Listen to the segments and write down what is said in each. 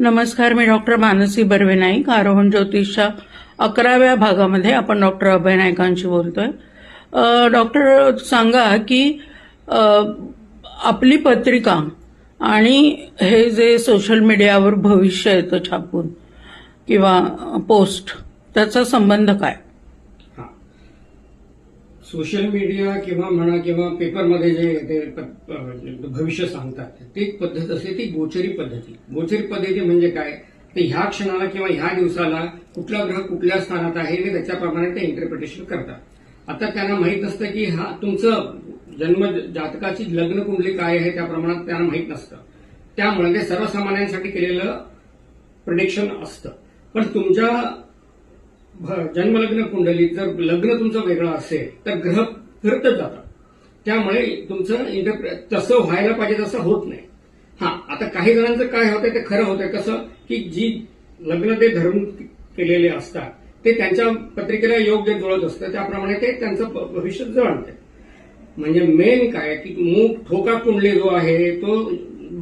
नमस्कार, मी डॉक्टर मानसी बर्वे नाईक. आरोहण ज्योतिषच्या 11व्या भागामध्ये आपण डॉक्टर अभय नाईकांशी बोलतोय. डॉक्टर सांगा की आपली पत्रिका आणि हे जे सोशल मीडियावर भविष्य येतं छापून किंवा पोस्ट, त्याचा संबंध काय? सोशल मीडिया किंवा म्हणा किंवा पेपरमध्ये जे ते भविष्य सांगतात ती पद्धत असते ती गोचरी पद्धती. गोचरी पद्धती म्हणजे काय, तर ह्या क्षणाला किंवा ह्या दिवसाला कुठला ग्रह कुठल्या स्थानात आहे आणि त्याच्याप्रमाणे ते इंटरप्रिटेशन करतात. आता त्यांना माहित नसतं की हा तुमचं जन्म जातकाची लग्न कुंडली काय आहे, त्या प्रमाणात त्यांना माहित नसतं. त्यामुळे ते सर्वसामान्यांसाठी केलेलं प्रिडिक्शन असतं. पण तुमच्या जन्मलग्न कुंडलीत जर लग्न तुमचं वेगळं असेल तर ग्रह फिरतच जातात. त्यामुळे तुमचं तसं व्हायला पाहिजे तसं होत नाही. आता काही जणांचं काय होतंय ते खरं होतंय कसं की जी लग्न ते धरून केलेले असतात ते त्यांच्या पत्रिकेला योग्य जुळत असतं, त्याप्रमाणे ते त्यांचं भविष्य जुळते. म्हणजे मेन काय की मूग ठोका कुंडली जो आहे तो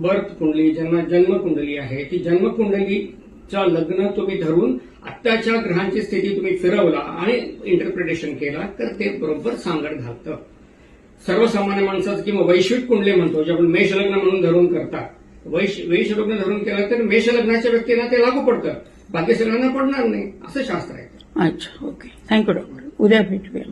बर्थ कुंडली जन्म कुंडली आहे. ती जन्म कुंडलीचं लग्न तुम्ही धरून आत्ताच्या ग्रहांची स्थिती तुम्ही फिरवला आणि इंटरप्रिटेशन केला तर ते बरोबर सांगड घालतं. सर्वसामान्य माणसाचं किंवा वैश्विक कुंडली म्हणतो जे आपण मेषलग्न म्हणून धरून करतात, वैश्विक धरून केलं तर मेषलग्नाच्या व्यक्तींना ते लागू पडतं, बाकी सगळ्यांना पडणार नाही असं शास्त्र आहे. अच्छा, ओके, थँक्यू डॉक्टर. उद्या भेटूया.